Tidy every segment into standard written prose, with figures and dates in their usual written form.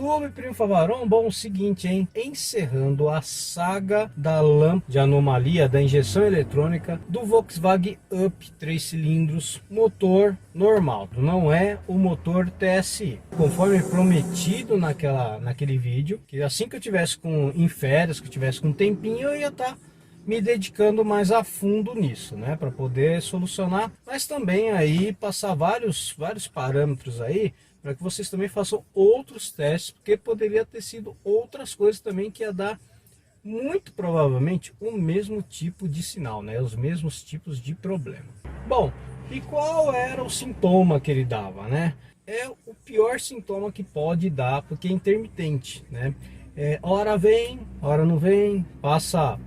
YouTube, primo Favarão. Bom, o seguinte, hein? Encerrando a saga da lâmpada de anomalia da injeção eletrônica do Volkswagen Up 3 cilindros, motor normal, não é o motor TSI. Conforme prometido naquele vídeo, que assim que eu tivesse em férias, que eu tivesse com um tempinho, eu ia estar me dedicando mais a fundo nisso, né, para poder solucionar, mas também aí passar vários parâmetros aí para que vocês também façam outros testes, porque poderia ter sido outras coisas também que ia dar muito provavelmente o mesmo tipo de sinal, né, os mesmos tipos de problema. Bom, e qual era o sintoma que ele dava, né? É o pior sintoma que pode dar, porque é intermitente, né? Hora vem, hora não vem, passa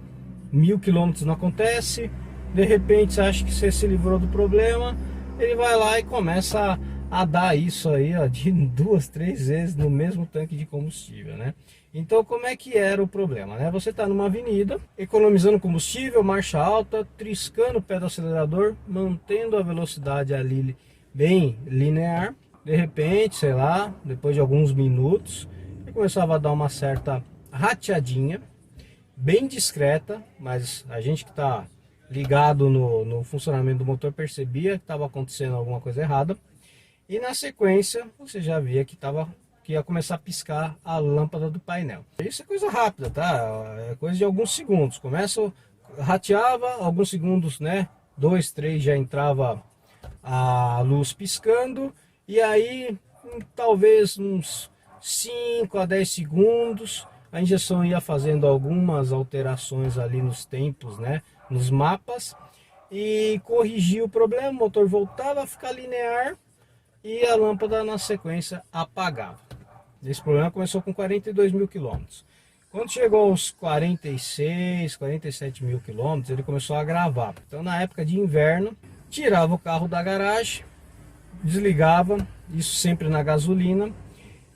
1000 quilômetros, não acontece, de repente você acha que você se livrou do problema, ele vai lá e começa a dar isso aí, ó, de 2, 3 vezes no mesmo tanque de combustível, né? Então, como é que era o problema, né? Você está numa avenida, economizando combustível, marcha alta, triscando o pé do acelerador, mantendo a velocidade ali bem linear. De repente, sei lá, depois de alguns minutos, ele começava a dar uma certa rateadinha, bem discreta, mas a gente que está ligado no funcionamento do motor percebia que estava acontecendo alguma coisa errada. E na sequência, você já via que ia começar a piscar a lâmpada do painel. Isso é coisa rápida, tá? É coisa de alguns segundos. Começa, rateava, alguns segundos, né? 2, 3 já entrava a luz piscando. E aí, talvez uns 5 a 10 segundos, a injeção ia fazendo algumas alterações ali nos tempos, né? Nos mapas. E corrigia o problema, o motor voltava a ficar linear. E a lâmpada na sequência apagava. Esse problema começou com 42 mil quilômetros. Quando chegou aos 46, 47 mil quilômetros, ele começou a agravar. Então, na época de inverno, tirava o carro da garagem, desligava, isso sempre na gasolina,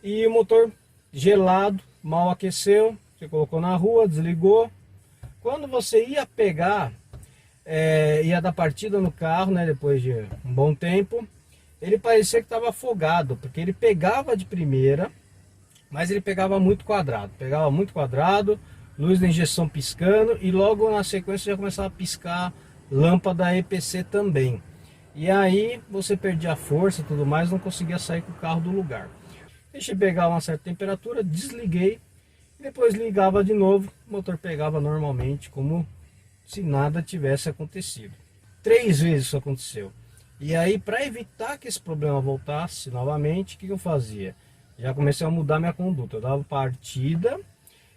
e o motor gelado, mal aqueceu, você colocou na rua, desligou. Quando você ia pegar, ia dar partida no carro, né, depois de um bom tempo, ele parecia que estava afogado, porque ele pegava de primeira, mas ele pegava muito quadrado, luz da injeção piscando, e logo na sequência já começava a piscar lâmpada EPC também. E aí você perdia a força e tudo mais, não conseguia sair com o carro do lugar. Deixei pegar uma certa temperatura, desliguei, e depois ligava de novo, o motor pegava normalmente, como se nada tivesse acontecido. 3 vezes isso aconteceu. E aí, para evitar que esse problema voltasse novamente, o que eu fazia? Já comecei a mudar minha conduta. Eu dava partida,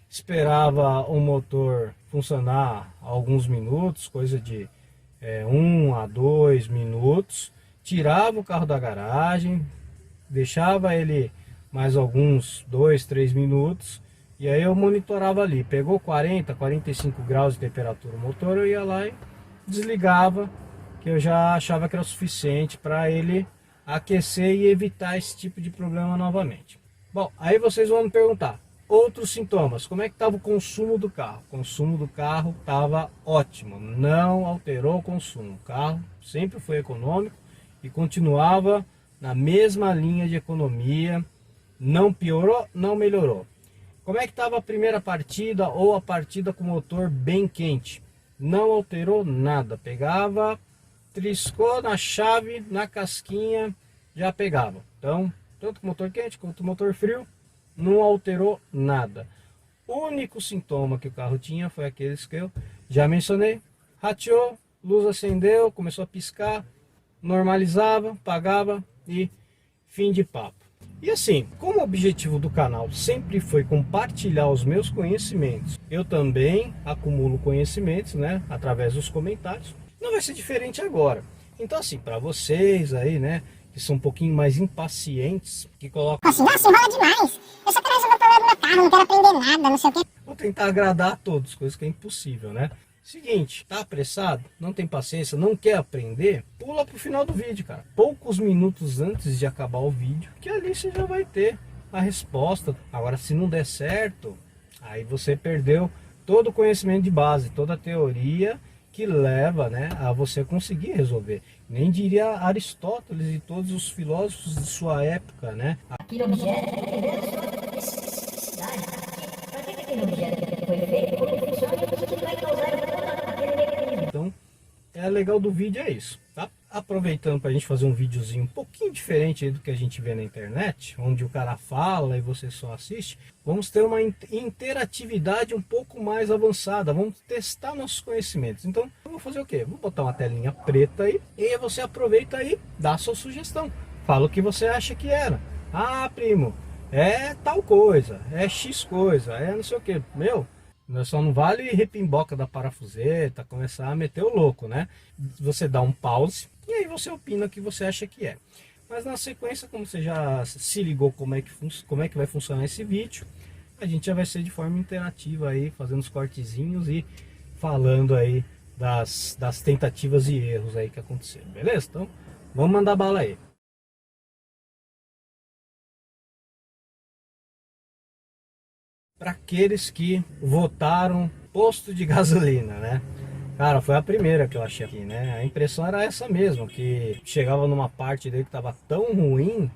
esperava o motor funcionar alguns minutos, coisa de 1 a 2 minutos, tirava o carro da garagem, deixava ele mais alguns 2, 3 minutos, e aí eu monitorava ali. Pegou 40, 45 graus de temperatura o motor, eu ia lá e desligava, que eu já achava que era o suficiente para ele aquecer e evitar esse tipo de problema novamente. Bom, aí vocês vão me perguntar, outros sintomas, como é que estava o consumo do carro? O consumo do carro estava ótimo, não alterou o consumo, o carro sempre foi econômico e continuava na mesma linha de economia, não piorou, não melhorou. Como é que estava a primeira partida ou a partida com o motor bem quente? Não alterou nada, pegava, triscou na chave, na casquinha, já pegava. Então, tanto com o motor quente quanto o motor frio, não alterou nada. O único sintoma que o carro tinha foi aqueles que eu já mencionei. Rateou, luz acendeu, começou a piscar, normalizava, apagava e fim de papo. E assim, como o objetivo do canal sempre foi compartilhar os meus conhecimentos, eu também acumulo conhecimentos, né, através dos comentários. Não vai ser diferente agora. Então assim, para vocês aí, né, que são um pouquinho mais impacientes, que colocam assim, nossa, enrola demais, eu só quero resolver o problema do meu carro, não quero aprender nada, não sei o que. Vou tentar agradar a todos, coisa que é impossível, né? Seguinte, tá apressado, não tem paciência, não quer aprender, pula pro final do vídeo, cara. Poucos minutos antes de acabar o vídeo, que ali você já vai ter a resposta. Agora, se não der certo, aí você perdeu todo o conhecimento de base, toda a teoria que leva, né, a você conseguir resolver. Nem diria Aristóteles e todos os filósofos de sua época, né? Aquele objeto Então, legal do vídeo é isso, tá? Aproveitando para a gente fazer um videozinho um pouquinho diferente aí do que a gente vê na internet, onde o cara fala e você só assiste, vamos ter uma interatividade um pouco mais avançada, vamos testar nossos conhecimentos. Então, eu vou fazer o quê? Vou botar uma telinha preta aí, e aí você aproveita aí, dá a sua sugestão. Fala o que você acha que era. Ah, primo, é tal coisa, é X coisa, é não sei o que. Meu, só não vale repimboca da parafuseta, começar a meter o louco, né? Você dá um pause e aí você opina o que você acha que é. Mas na sequência, como você já se ligou como é que vai funcionar esse vídeo, a gente já vai ser de forma interativa aí, fazendo os cortezinhos e falando aí das tentativas e erros aí que aconteceram, beleza? Então, vamos mandar bala aí. Para aqueles que votaram posto de gasolina, né? Cara, foi a primeira que eu achei aqui, né? A impressão era essa mesmo, que chegava numa parte dele que tava tão ruim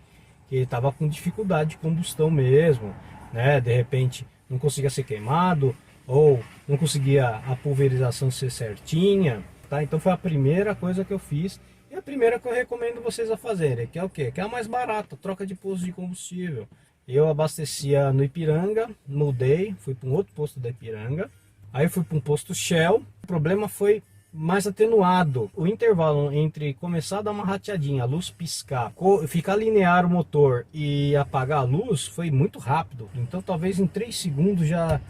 que tava com dificuldade de combustão mesmo, né? De repente não conseguia ser queimado ou não conseguia a pulverização ser certinha, tá? Então foi a primeira coisa que eu fiz e a primeira que eu recomendo vocês a fazerem, que é o quê? Que é a mais barata, troca de posto de combustível. Eu abastecia no Ipiranga, mudei, fui para um outro posto da Ipiranga, aí fui para um posto Shell. O problema foi mais atenuado. O intervalo entre começar a dar uma rateadinha, a luz piscar, ficar linear o motor e apagar a luz foi muito rápido. Então talvez em 3 segundos já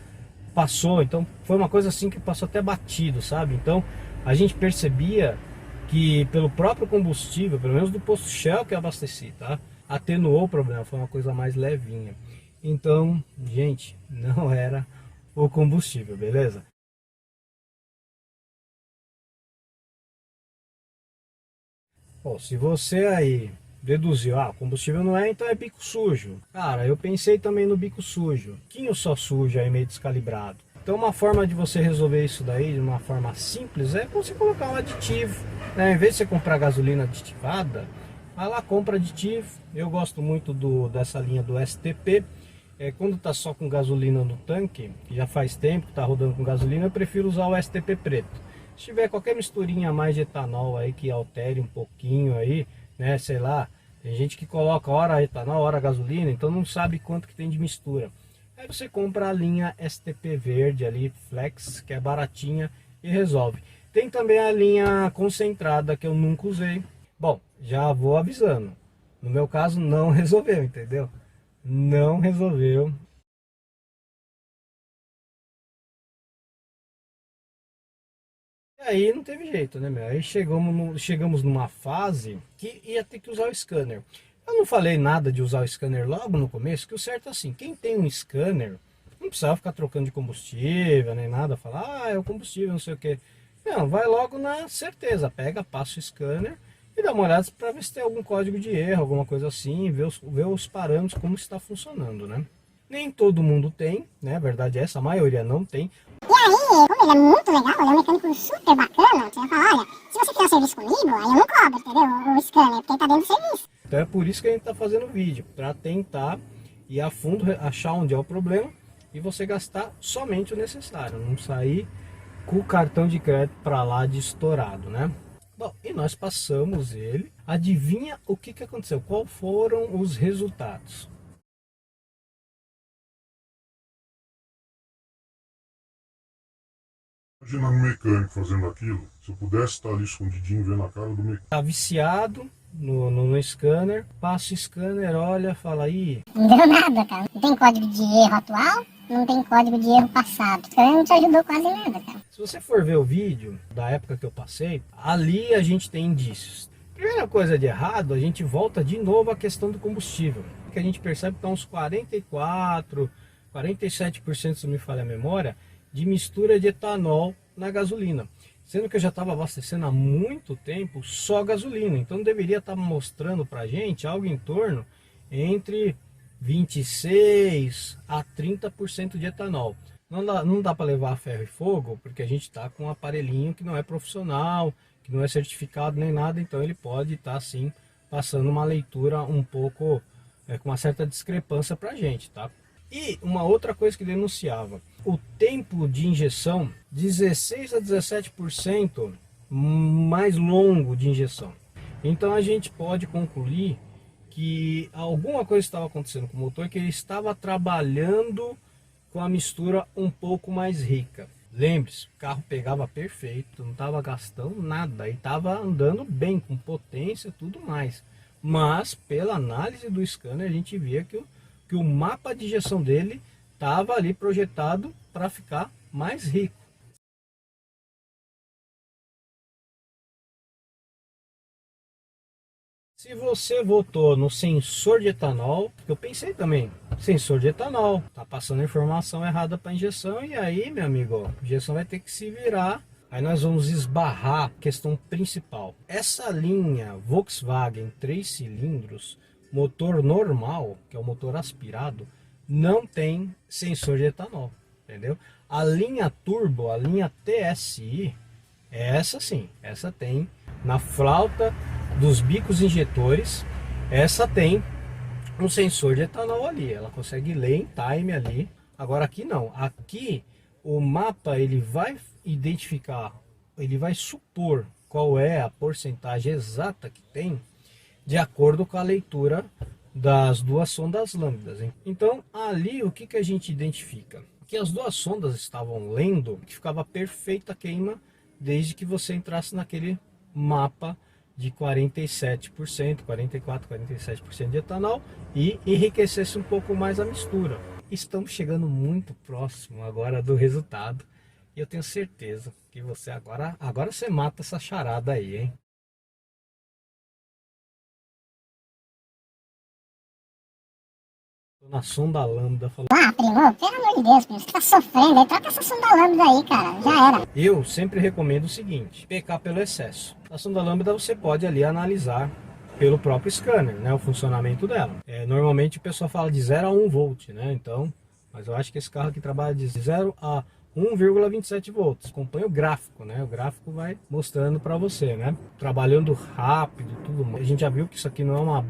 passou. Então foi uma coisa assim que passou até batido, sabe? Então a gente percebia que pelo próprio combustível, pelo menos do posto Shell que eu abasteci, tá? Atenuou o problema, foi uma coisa mais levinha. Então, gente, não era o combustível, beleza? Bom, se você aí deduziu, o combustível não é, então é bico sujo. Cara, eu pensei também no bico sujo. Pouquinho só sujo aí, meio descalibrado. Então uma forma de você resolver isso daí de uma forma simples é você colocar um aditivo, né? Em vez de você comprar gasolina aditivada, vai lá, compra aditivo. Eu gosto muito dessa linha do STP. Quando tá só com gasolina no tanque, que já faz tempo que tá rodando com gasolina, eu prefiro usar o STP preto. Se tiver qualquer misturinha a mais de etanol aí que altere um pouquinho aí, né, sei lá, tem gente que coloca hora etanol, hora gasolina, então não sabe quanto que tem de mistura. Aí você compra a linha STP verde ali, Flex, que é baratinha e resolve. Tem também a linha concentrada que eu nunca usei. Bom, já vou avisando, no meu caso não resolveu, entendeu? Não resolveu. E aí não teve jeito, né, meu? Aí chegamos numa fase que ia ter que usar o scanner. Eu não falei nada de usar o scanner logo no começo, que o certo é assim, quem tem um scanner não precisava ficar trocando de combustível, nem nada, falar, é o combustível, não sei o que. Não, vai logo na certeza, passa o scanner e dá uma olhada para ver se tem algum código de erro, alguma coisa assim, ver os parâmetros, como está funcionando, né? Nem todo mundo tem, né? A verdade é essa, a maioria não tem. E aí, como ele é muito legal, ele é um mecânico super bacana, você vai falar, olha, se você fizer um serviço comigo, aí eu não cobro, entendeu? O scanner, porque ele tá dentro do serviço. Então é por isso que a gente está fazendo o vídeo, para tentar ir a fundo, achar onde é o problema e você gastar somente o necessário, não sair com o cartão de crédito para lá de estourado, né? Bom, e nós passamos ele. Adivinha o que aconteceu? Qual foram os resultados? Imagina um mecânico fazendo aquilo, se eu pudesse estar ali escondidinho vendo a cara do mecânico. Tá viciado no scanner, passa o scanner, olha, fala aí. Não deu nada, cara. Não tem código de erro atual, não tem código de erro passado. O scanner não te ajudou quase nada, cara. Se você for ver o vídeo da época que eu passei, ali a gente tem indícios. Primeira coisa de errado, a gente volta de novo à questão do combustível, que a gente percebe que está uns 44, 47%, se não me falha a memória, de mistura de etanol na gasolina. Sendo que eu já estava abastecendo há muito tempo só gasolina, então deveria estar mostrando para a gente algo em torno entre 26 a 30% de etanol. Não dá para levar a ferro e fogo, porque a gente está com um aparelhinho que não é profissional, que não é certificado nem nada, então ele pode estar sim passando uma leitura um pouco com uma certa discrepância para a gente, tá? E uma outra coisa que denunciava, o tempo de injeção 16 a 17% mais longo de injeção. Então a gente pode concluir que alguma coisa estava acontecendo com o motor, que ele estava trabalhando com a mistura um pouco mais rica. Lembre-se, o carro pegava perfeito, não estava gastando nada e estava andando bem, com potência e tudo mais. Mas pela análise do scanner a gente via que o mapa de injeção dele estava ali projetado para ficar mais rico. Se você votou no sensor de etanol, eu pensei também, sensor de etanol, tá passando informação errada para injeção, e aí, meu amigo, ó, a injeção vai ter que se virar. Aí nós vamos esbarrar a questão principal. Essa linha Volkswagen 3 cilindros, motor normal, que é o motor aspirado, não tem sensor de etanol, entendeu? A linha turbo, a linha TSI, essa sim, essa tem na flauta dos bicos injetores, essa tem um sensor de etanol ali, ela consegue ler em time ali. Agora aqui não, aqui o mapa ele vai identificar, ele vai supor qual é a porcentagem exata que tem de acordo com a leitura das duas sondas lambdas. Então ali o que a gente identifica? Que as duas sondas estavam lendo que ficava perfeita queima desde que você entrasse naquele mapa de 47%, 44%, 47% de etanol e enriquecesse um pouco mais a mistura. Estamos chegando muito próximo agora do resultado e eu tenho certeza que você agora você mata essa charada aí, hein? Tô na sonda lambda falando. Ah, primo, pelo amor de Deus, primo, você tá sofrendo aí, troca essa sonda lambda aí, cara, já era. Eu sempre recomendo o seguinte: pecar pelo excesso. A sonda lambda você pode ali analisar pelo próprio scanner, né, o funcionamento dela. Normalmente o pessoal fala de 0 a 1 volt, né? Então, mas eu acho que esse carro aqui trabalha de 0 a 1,27 volts. Acompanha o gráfico, né? O gráfico vai mostrando para você, né? Trabalhando rápido, tudo mais. A gente já viu que isso aqui não é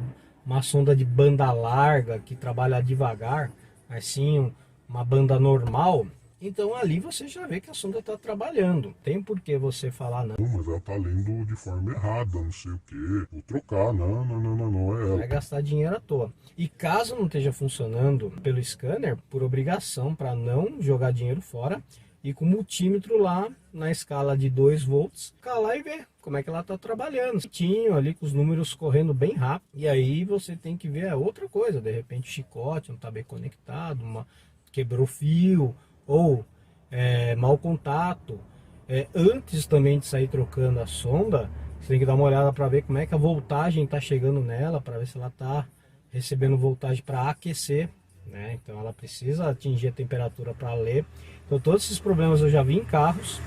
uma sonda de banda larga que trabalha devagar, mas sim uma banda normal. Então ali você já vê que a sonda está trabalhando. Tem por que você falar não. Mas ela tá lendo de forma errada, não sei o que. Vou trocar, não é ela. Vai gastar dinheiro à toa. E caso não esteja funcionando pelo scanner, por obrigação, para não jogar dinheiro fora, e com o multímetro lá na escala de 2 volts, ficar lá e ver como é que ela está trabalhando. Tinha ali com os números correndo bem rápido. E aí você tem que ver outra coisa. De repente o chicote não está bem conectado, quebrou fio, ou mau contato. Antes também de sair trocando a sonda, você tem que dar uma olhada para ver como é que a voltagem está chegando nela, para ver se ela está recebendo voltagem para aquecer, né? Então ela precisa atingir a temperatura para ler. Então todos esses problemas eu já vi em carros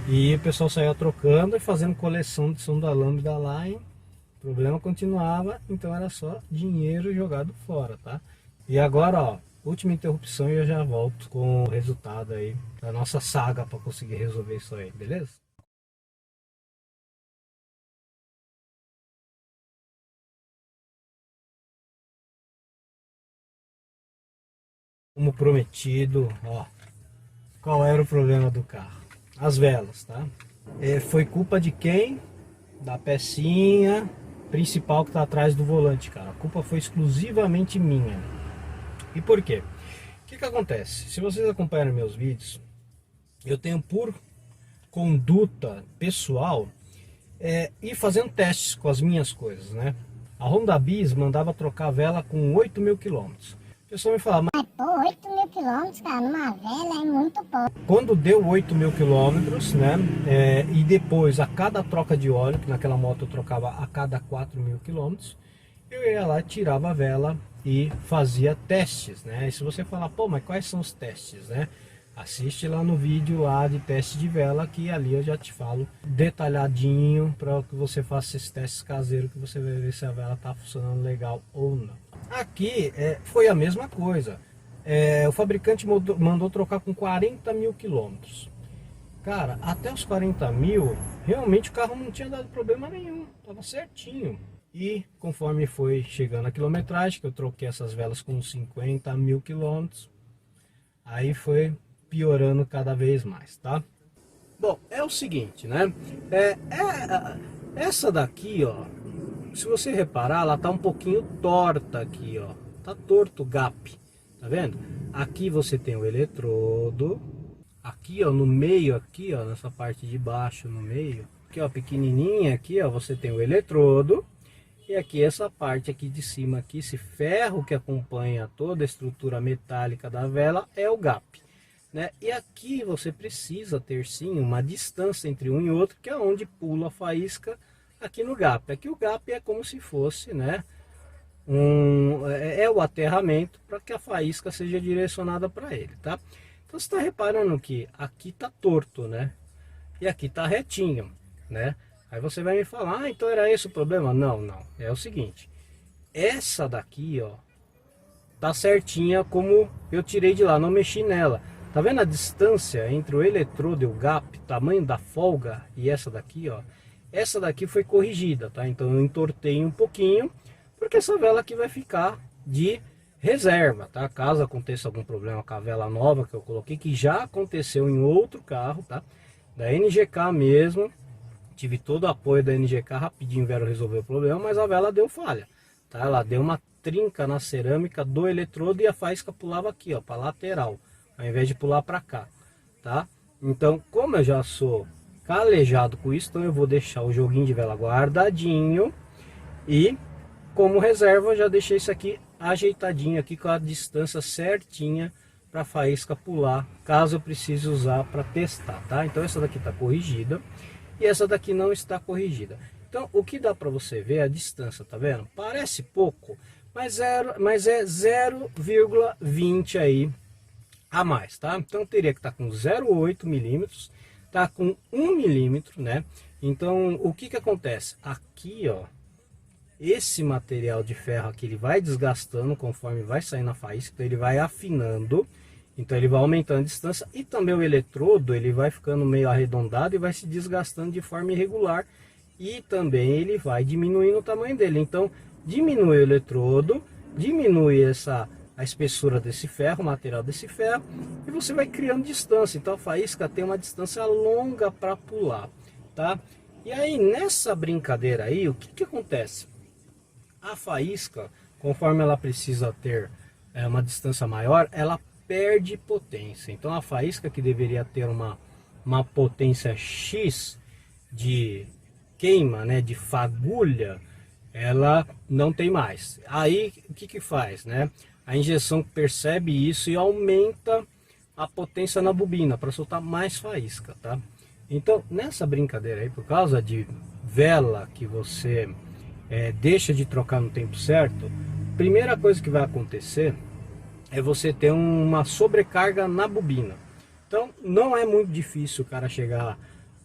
e o pessoal saía trocando e fazendo coleção de sonda lambda lá, e o problema continuava, então era só dinheiro jogado fora, tá? E agora, ó, última interrupção e eu já volto com o resultado aí da nossa saga para conseguir resolver isso aí, beleza? Como prometido, ó, qual era o problema do carro? As velas, tá? Foi culpa de quem? Da pecinha principal que tá atrás do volante, cara. A culpa foi exclusivamente minha. E por quê? O que acontece? Se vocês acompanham meus vídeos, eu tenho por conduta pessoal ir fazendo testes com as minhas coisas, né? A Honda Bis mandava trocar a vela com 8.000 quilômetros. O pessoal me falava, Mas, pô, 8.000 quilômetros, cara, numa vela é muito pouco. quando deu 8.000 quilômetros, né? E depois, a cada troca de óleo, que naquela moto eu trocava a cada 4.000 quilômetros, eu ia lá, tirava a vela e fazia testes, né? E se você falar, pô, mas quais são os testes, né? Assiste lá no vídeo lá de teste de vela, que ali eu já te falo detalhadinho para que você faça esses testes caseiros, que você vai ver se a vela tá funcionando legal ou não. Aqui foi a mesma coisa. O fabricante mandou trocar com 40.000 quilômetros. Cara, até os 40.000, realmente o carro não tinha dado problema nenhum, tava certinho. E conforme foi chegando a quilometragem, que eu troquei essas velas com 50.000 quilômetros, aí foi piorando cada vez mais, tá? Bom, é o seguinte, né? Essa daqui, ó, se você reparar, ela tá um pouquinho torta aqui, ó. Tá torto o gap, tá vendo? Aqui você tem o eletrodo, aqui, ó, no meio, aqui, ó, nessa parte de baixo, no meio, aqui, ó, pequenininha, aqui, ó, você tem o eletrodo. E aqui essa parte aqui de cima, aqui, esse ferro que acompanha toda a estrutura metálica da vela é o gap, né? E aqui você precisa ter sim uma distância entre um e outro, que é onde pula a faísca aqui no gap. Aqui o gap é como se fosse, né, o aterramento para que a faísca seja direcionada para ele, tá? Então você está reparando que aqui tá torto, né? E aqui tá retinho, né? Aí você vai me falar, então era esse o problema? Não, não. É o seguinte, essa daqui, ó, tá certinha como eu tirei de lá, não mexi nela. Tá vendo a distância entre o eletrodo e o gap, tamanho da folga e essa daqui, ó? Essa daqui foi corrigida, tá? Então eu entortei um pouquinho, porque essa vela aqui vai ficar de reserva, tá? Caso aconteça algum problema com a vela nova que eu coloquei, que já aconteceu em outro carro, tá? Da NGK mesmo. Tive todo o apoio da NGK, rapidinho vieram resolver o problema, mas a vela deu falha, tá? Ela deu uma trinca na cerâmica do eletrodo e a faísca pulava aqui, ó, para lateral, ao invés de pular para cá, tá? Então, como eu já sou calejado com isso, então eu vou deixar o joguinho de vela guardadinho e como reserva eu já deixei isso aqui ajeitadinho aqui com a distância certinha para a faísca pular, caso eu precise usar para testar, tá? Então essa daqui está corrigida. E essa daqui não está corrigida. Então, o que dá para você ver é a distância, tá vendo? Parece pouco, mas é 0,20 aí a mais, tá? Então, teria que estar com 0,8 milímetros, tá com 1 milímetro, né? Então, o que acontece? Aqui, ó, esse material de ferro aqui, ele vai desgastando conforme vai saindo a faísca, então ele vai afinando. Então ele vai aumentando a distância e também o eletrodo ele vai ficando meio arredondado e vai se desgastando de forma irregular e também ele vai diminuindo o tamanho dele. Então diminui o eletrodo, diminui a espessura desse ferro, o material desse ferro, e você vai criando distância. Então a faísca tem uma distância longa para pular, tá? E aí nessa brincadeira aí, o que acontece? A faísca, conforme ela precisa ter uma distância maior, ela perde potência. Então a faísca que deveria ter uma potência X de queima, né, de fagulha, ela não tem mais. Aí o que faz, né? A injeção percebe isso e aumenta a potência na bobina para soltar mais faísca, tá? Então nessa brincadeira aí, por causa de vela que você deixa de trocar no tempo certo, primeira coisa que vai acontecer é você ter uma sobrecarga na bobina. Então não é muito difícil o cara chegar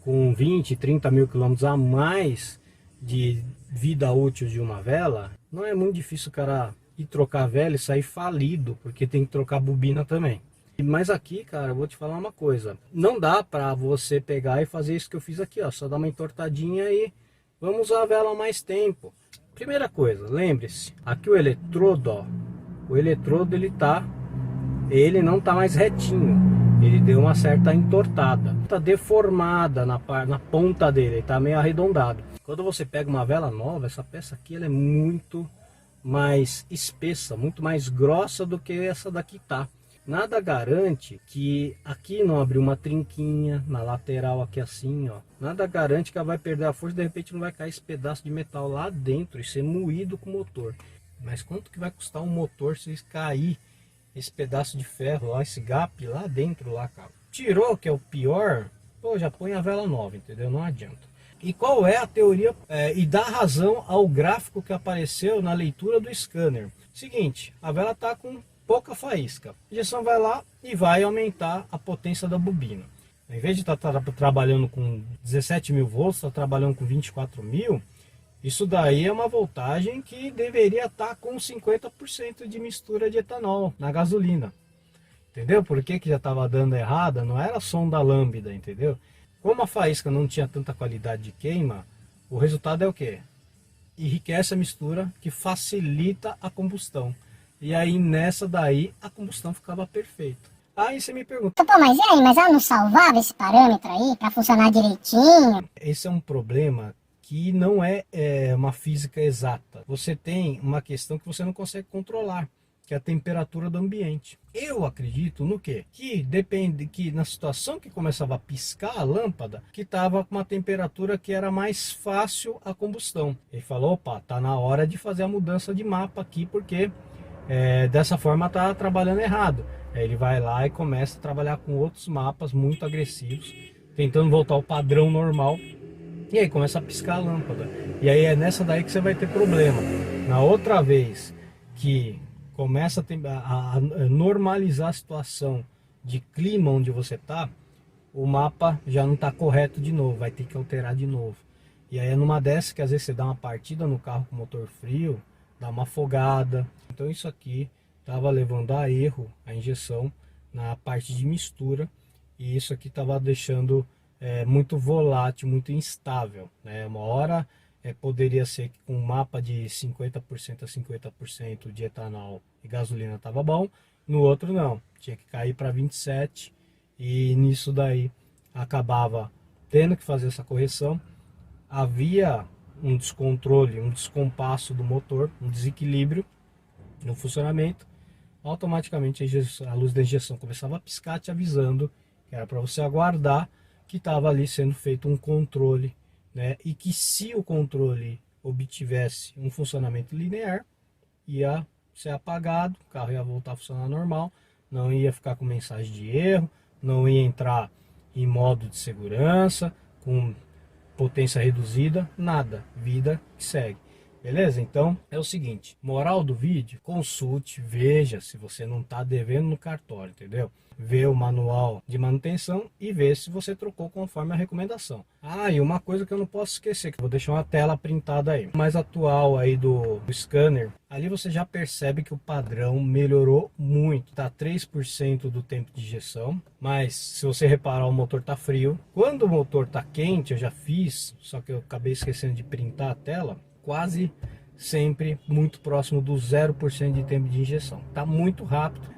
com 20, 30 mil quilômetros a mais de vida útil de uma vela. Não é muito difícil o cara ir trocar a vela e sair falido, porque tem que trocar a bobina também. Mas aqui, cara, eu vou te falar uma coisa, não dá para você pegar e fazer isso que eu fiz aqui, ó, só dar uma entortadinha e vamos usar a vela mais tempo. Primeira coisa, lembre-se, aqui o eletrodo, ó, o eletrodo ele não tá mais retinho, ele deu uma certa entortada, tá deformada na ponta dele, ele tá meio arredondado. Quando você pega uma vela nova, essa peça aqui ela é muito mais espessa, muito mais grossa do que essa daqui tá. Nada garante que aqui não abriu uma trinquinha na lateral aqui assim, ó. Nada garante que ela vai perder a força e de repente não vai cair esse pedaço de metal lá dentro e ser moído com o motor. Mas quanto que vai custar um motor se cair esse pedaço de ferro lá, esse gap lá dentro lá, cara? Tirou, que é o pior, pô, já põe a vela nova, entendeu? Não adianta. E qual é a teoria e dá razão ao gráfico que apareceu na leitura do scanner? Seguinte, a vela tá com pouca faísca. A injeção vai lá e vai aumentar a potência da bobina. Em vez de estar trabalhando com 17 mil volts, está trabalhando com 24 mil. Isso daí é uma voltagem que deveria estar com 50% de mistura de etanol na gasolina. Entendeu? Por que já estava dando errada? Não era sonda lambda, entendeu? Como a faísca não tinha tanta qualidade de queima, o resultado é o quê? Enriquece a mistura que facilita a combustão. E aí nessa daí a combustão ficava perfeita. Aí você me pergunta, Pô, mas e aí, mas ela não salvava esse parâmetro aí pra funcionar direitinho? esse é um problema que não é uma física exata. Você tem uma questão que você não consegue controlar, que é a temperatura do ambiente. Eu acredito no quê? Que depende, que na situação que começava a piscar a lâmpada, que estava com uma temperatura que era mais fácil a combustão. Ele falou, opa, tá na hora de fazer a mudança de mapa aqui, porque dessa forma tá trabalhando errado. Aí ele vai lá e começa a trabalhar com outros mapas muito agressivos, tentando voltar ao padrão normal. E aí começa a piscar a lâmpada. E aí é nessa daí que você vai ter problema. Na outra vez que começa a normalizar a situação de clima onde você está, o mapa já não está correto de novo, vai ter que alterar de novo. E aí é numa dessas que às vezes você dá uma partida no carro com motor frio, dá uma afogada. Então isso aqui estava levando a erro a injeção na parte de mistura, e isso aqui estava deixando muito volátil, muito instável, né? Uma hora poderia ser que com um mapa de 50% a 50% de etanol e gasolina estava bom, no outro não, tinha que cair para 27%, e nisso daí acabava tendo que fazer essa correção. Havia um descontrole, um descompasso do motor, um desequilíbrio no funcionamento. Automaticamente a luz da injeção começava a piscar, te avisando que era para você aguardar, que estava ali sendo feito um controle, né? E que se o controle obtivesse um funcionamento linear, ia ser apagado, o carro ia voltar a funcionar normal, não ia ficar com mensagem de erro, não ia entrar em modo de segurança, com potência reduzida, nada, vida que segue. Beleza? Então é o seguinte, moral do vídeo, consulte, veja se você não está devendo no cartório, entendeu? Vê o manual de manutenção e vê se você trocou conforme a recomendação. Ah, e uma coisa que eu não posso esquecer, que eu vou deixar uma tela printada aí, mais atual aí do scanner. Ali você já percebe que o padrão melhorou muito, tá 3% do tempo de injeção, mas se você reparar o motor tá frio. Quando o motor tá quente, eu já fiz, só que eu acabei esquecendo de printar a tela, quase sempre muito próximo do 0% de tempo de injeção. Tá muito rápido.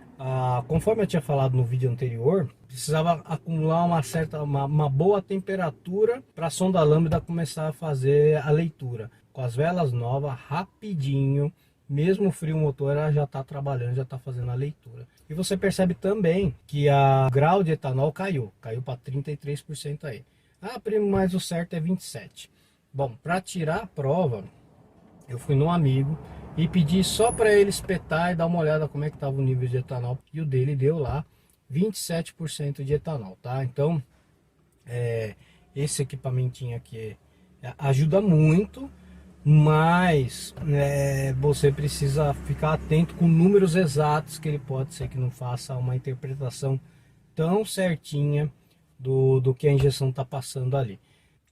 Conforme eu tinha falado no vídeo anterior, precisava acumular uma boa temperatura para a sonda lambda começar a fazer a leitura. Com as velas novas, rapidinho, mesmo frio o motor, ela já está trabalhando, já está fazendo a leitura. E você percebe também que o grau de etanol caiu para 33% aí. Ah, primo, mas o certo é 27%. Bom, para tirar a prova, eu fui num amigo e pedi só para ele espetar e dar uma olhada como é que estava o nível de etanol. E o dele deu lá 27% de etanol, tá? Então, esse equipamentinho aqui ajuda muito, mas você precisa ficar atento com números exatos, que ele pode ser que não faça uma interpretação tão certinha do que a injeção está passando ali.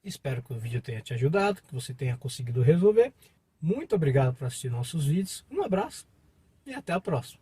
Espero que o vídeo tenha te ajudado, que você tenha conseguido resolver. Muito obrigado por assistir nossos vídeos, um abraço e até a próxima.